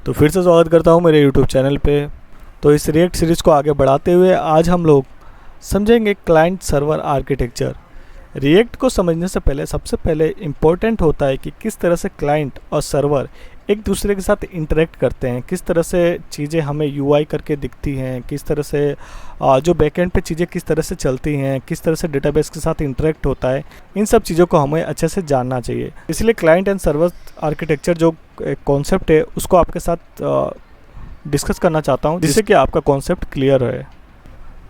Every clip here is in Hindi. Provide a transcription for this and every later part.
तो फिर से स्वागत करता हूँ मेरे YouTube चैनल पे। तो इस रिएक्ट सीरीज़ को आगे बढ़ाते हुए आज हम लोग समझेंगे क्लाइंट सर्वर आर्किटेक्चर। रिएक्ट को समझने से पहले सबसे पहले इम्पोर्टेंट होता है कि किस तरह से क्लाइंट और सर्वर एक दूसरे के साथ इंटरेक्ट करते हैं, किस तरह से चीज़ें हमें यूआई करके दिखती हैं, किस तरह से जो बैकएंड पे चीज़ें किस तरह से चलती हैं, किस तरह से डेटाबेस के साथ इंटरेक्ट होता है। इन सब चीज़ों को हमें अच्छे से जानना चाहिए। इसलिए क्लाइंट एंड सर्वर आर्किटेक्चर जो कॉन्सेप्ट है उसको आपके साथ डिस्कस करना चाहता हूँ, जिससे कि आपका कॉन्सेप्ट क्लियर है।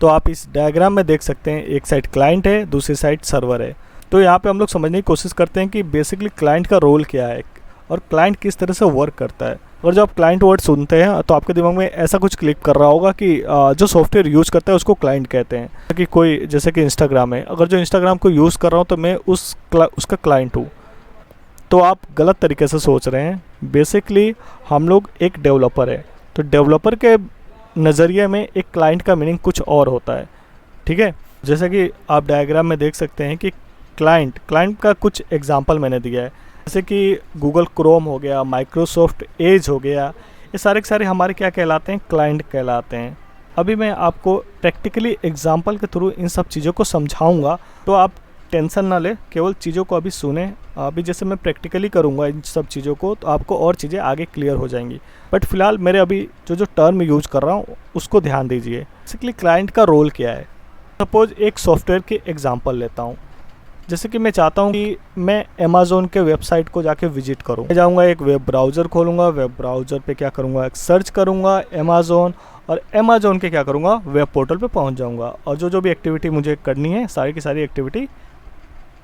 तो आप इस डायग्राम में देख सकते हैं, एक साइड क्लाइंट है, दूसरी साइड सर्वर है। तो यहाँ पे हम लोग समझने की कोशिश करते हैं कि बेसिकली क्लाइंट का रोल क्या है और क्लाइंट किस तरह से वर्क करता है। और जब आप क्लाइंट वर्ड सुनते हैं तो आपके दिमाग में ऐसा कुछ क्लिक कर रहा होगा कि जो सॉफ्टवेयर यूज़ करता है उसको क्लाइंट कहते हैं। कि कोई जैसे कि इंस्टाग्राम है, अगर जो इंस्टाग्राम को यूज़ कर रहा हूँ तो मैं उसका क्लाइंट हूँ। तो आप गलत तरीके से सोच रहे हैं। बेसिकली हम लोग एक डेवलपर है, तो डेवलपर के नज़रिए में एक क्लाइंट का मीनिंग कुछ और होता है। ठीक है, जैसे कि आप डायग्राम में देख सकते हैं कि क्लाइंट का कुछ एग्जांपल मैंने दिया है, जैसे कि गूगल क्रोम हो गया, माइक्रोसॉफ्ट एज हो गया। ये सारे के सारे हमारे क्या कहलाते हैं? क्लाइंट कहलाते हैं। अभी मैं आपको प्रैक्टिकली एग्जांपल के थ्रू इन सब चीज़ों को समझाऊंगा, तो आप टेंशन ना ले, केवल चीज़ों को अभी सुने। अभी जैसे मैं प्रैक्टिकली करूंगा इन सब चीज़ों को, तो आपको और चीज़ें आगे क्लियर हो जाएंगी। बट फिलहाल मेरे अभी जो टर्म यूज़ कर रहा हूँ उसको ध्यान दीजिए। बेसिकली क्लाइंट का रोल क्या है? सपोज एक सॉफ्टवेयर के एग्जाम्पल लेता हूँ। जैसे कि मैं चाहता हूँ कि मैं अमेज़ॉन के वेबसाइट को जाके विजिट करूँ। मैं जाऊँगा, एक वेब ब्राउज़र खोलूँगा, वेब ब्राउज़र पे क्या करूँगा, एक सर्च करूँगा अमेज़ॉन, और अमेज़ॉन के क्या करूँगा, वेब पोर्टल पे पहुँच जाऊँगा। और जो भी एक्टिविटी मुझे करनी है सारी की सारी एक्टिविटी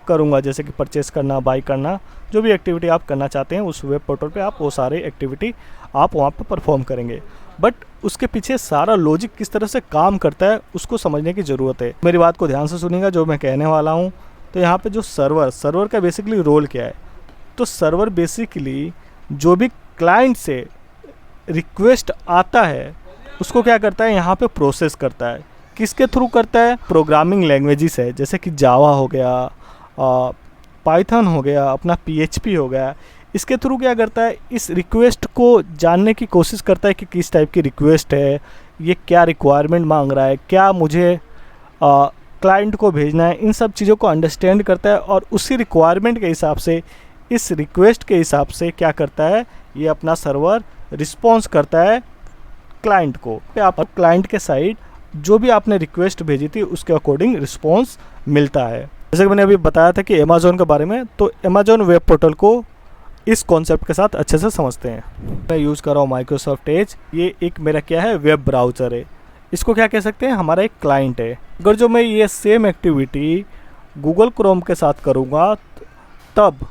करूँगा, जैसे कि परचेस करना, बाई करना, जो भी एक्टिविटी आप करना चाहते हैं उस वेब पोर्टल पे आप वो सारी एक्टिविटी आप वहाँ पे परफॉर्म करेंगे। बट उसके पीछे सारा लॉजिक किस तरह से काम करता है उसको समझने की ज़रूरत है। मेरी बात को ध्यान से सुनिएगा जो मैं कहने वाला हूँ। तो यहाँ पे जो सर्वर का बेसिकली रोल क्या है? तो सर्वर बेसिकली जो भी क्लाइंट से रिक्वेस्ट आता है उसको क्या करता है, यहाँ पे प्रोसेस करता है। किसके थ्रू करता है? प्रोग्रामिंग लैंग्वेजेस है, जैसे कि जावा हो गया, पाइथन हो गया, अपना PHP हो गया। इसके थ्रू क्या करता है, इस रिक्वेस्ट को जानने की कोशिश करता है कि किस टाइप की रिक्वेस्ट है, ये क्या रिक्वायरमेंट मांग रहा है, क्या मुझे क्लाइंट को भेजना है। इन सब चीज़ों को अंडरस्टैंड करता है और उसी रिक्वायरमेंट के हिसाब से, इस रिक्वेस्ट के हिसाब से क्या करता है, ये अपना सर्वर रिस्पॉन्स करता है क्लाइंट को। आप क्लाइंट के साइड जो भी आपने रिक्वेस्ट भेजी थी उसके अकॉर्डिंग रिस्पॉन्स मिलता है। जैसे कि मैंने अभी बताया था कि अमेज़ॉन के बारे में, तो अमेज़ॉन वेब पोर्टल को इस कॉन्सेप्ट के साथ अच्छे से समझते हैं। मैं यूज़ कर रहा हूँ माइक्रोसॉफ्ट एज। ये एक मेरा क्या है, वेब ब्राउज़र है। इसको क्या कह सकते हैं, हमारा एक क्लाइंट है। अगर जो मैं ये सेम एक्टिविटी गूगल क्रोम के साथ करूँगा तब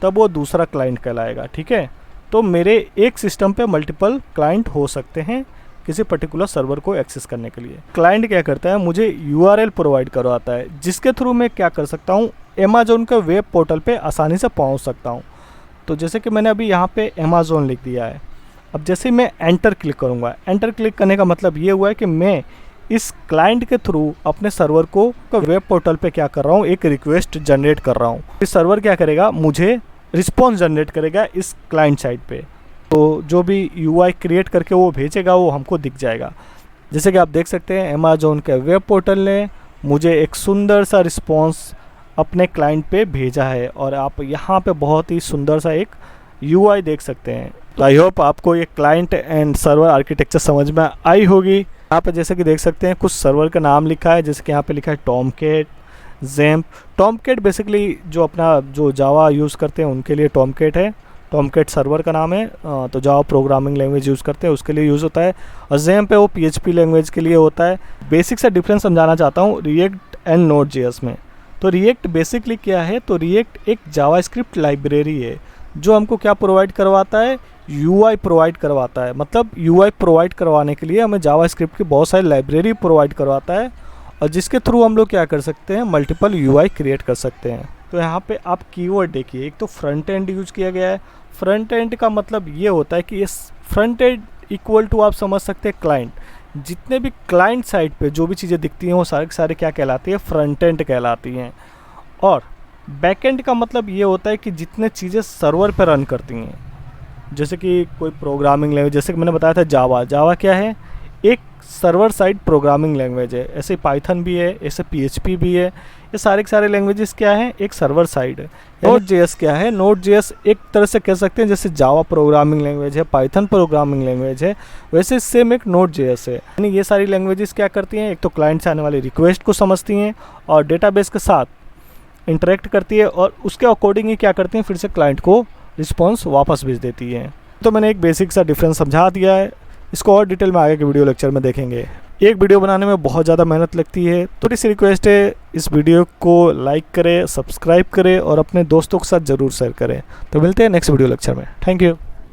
वो दूसरा क्लाइंट कहलाएगा। ठीक है, तो मेरे एक सिस्टम पे मल्टीपल क्लाइंट हो सकते हैं किसी पर्टिकुलर सर्वर को एक्सेस करने के लिए। क्लाइंट क्या करता है, मुझे URL प्रोवाइड करवाता है, जिसके थ्रू मैं क्या कर सकता हूँ, अमेज़ॉन के वेब पोर्टल पे आसानी से पहुँच सकता हूँ। तो जैसे कि मैंने अभी यहाँ पे अमेज़ॉन लिख दिया है। अब जैसे मैं एंटर क्लिक करूँगा, एंटर क्लिक करने का मतलब ये हुआ है कि मैं इस क्लाइंट के थ्रू अपने सर्वर को वेब पोर्टल पे क्या कर रहा हूँ, एक रिक्वेस्ट जनरेट कर रहा हूँ। इस सर्वर क्या करेगा, मुझे रिस्पॉन्स जनरेट करेगा इस क्लाइंट साइड पे। तो जो भी UI क्रिएट करके वो भेजेगा वो हमको दिख जाएगा। जैसे कि आप देख सकते हैं अमेज़ॉन के वेब पोर्टल ने मुझे एक सुंदर सा रिस्पॉन्स अपने क्लाइंट पे भेजा है, और आप यहाँ पे बहुत ही सुंदर सा एक UI देख सकते हैं। तो आई होप आपको ये क्लाइंट एंड सर्वर आर्किटेक्चर समझ में आई होगी। यहाँ पे जैसे कि देख सकते हैं कुछ सर्वर का नाम लिखा है, जैसे कि यहाँ पे लिखा है टॉमकैट, ज़ैम्प। टॉमकैट बेसिकली जो अपना जो जावा यूज़ करते हैं उनके लिए टॉमकैट है। टॉमकैट सर्वर का नाम है। तो जावा प्रोग्रामिंग लैंग्वेज यूज़ करते हैं उसके लिए यूज़ होता है। और ज़ैम्प है वो PHP लैंग्वेज के लिए होता है। बेसिक सा डिफरेंस समझाना चाहता हूँ रिएक्ट एंड Node.js में। तो रिएक्ट बेसिकली क्या है, तो रिएक्ट एक जावास्क्रिप्ट लाइब्रेरी है जो हमको क्या प्रोवाइड करवाता है, UI प्रोवाइड करवाता है। मतलब UI प्रोवाइड करवाने के लिए हमें जावास्क्रिप्ट की बहुत सारी लाइब्रेरी प्रोवाइड करवाता है, और जिसके थ्रू हम लोग क्या कर सकते हैं, मल्टीपल UI क्रिएट कर सकते हैं। तो यहाँ पे आप कीवर्ड देखिए, एक तो फ्रंट एंड यूज किया गया है। फ्रंट एंड का मतलब ये होता है कि ये फ्रंट एंड इक्वल टू आप समझ सकते हैं क्लाइंट। जितने भी क्लाइंट साइड पे जो भी चीज़ें दिखती हैं वो सारे के सारे क्या कहलाती है, फ्रंट एंड कहलाती हैं। और बैक एंड का मतलब ये होता है कि जितने चीज़ें सर्वर पे रन करती हैं, जैसे कि कोई प्रोग्रामिंग लैंग्वेज, जैसे कि मैंने बताया था जावा। जावा क्या है? एक सर्वर साइड प्रोग्रामिंग लैंग्वेज है। ऐसे पाइथन भी है, ऐसे पीएचपी भी है। ये सारे के सारे लैंग्वेजेस क्या हैं? एक सर्वर साइड है। नोड जेएस क्या है? नोड जेएस एक तरह से कह सकते हैं जैसे जावा प्रोग्रामिंग लैंग्वेज है, पाइथन प्रोग्रामिंग लैंग्वेज है, वैसे सेम एक नोड जेएस है। यानी ये सारी लैंग्वेजेस क्या करती हैं? एक तो क्लाइंट से आने वाली रिक्वेस्ट को समझती हैं और डेटाबेस के साथ इंटरेक्ट करती है और उसके अकॉर्डिंग ही क्या करती हैं, फिर से क्लाइंट को रिस्पॉन्स वापस भेज देती हैं। तो मैंने एक बेसिक सा डिफरेंस समझा दिया है, इसको और डिटेल में आगे के वीडियो लेक्चर में देखेंगे। एक वीडियो बनाने में बहुत ज़्यादा मेहनत लगती है, थोड़ी सी रिक्वेस्ट है, इस वीडियो को लाइक करें, सब्सक्राइब करें और अपने दोस्तों के साथ ज़रूर शेयर करें। तो मिलते हैं नेक्स्ट वीडियो लेक्चर में। Thank you.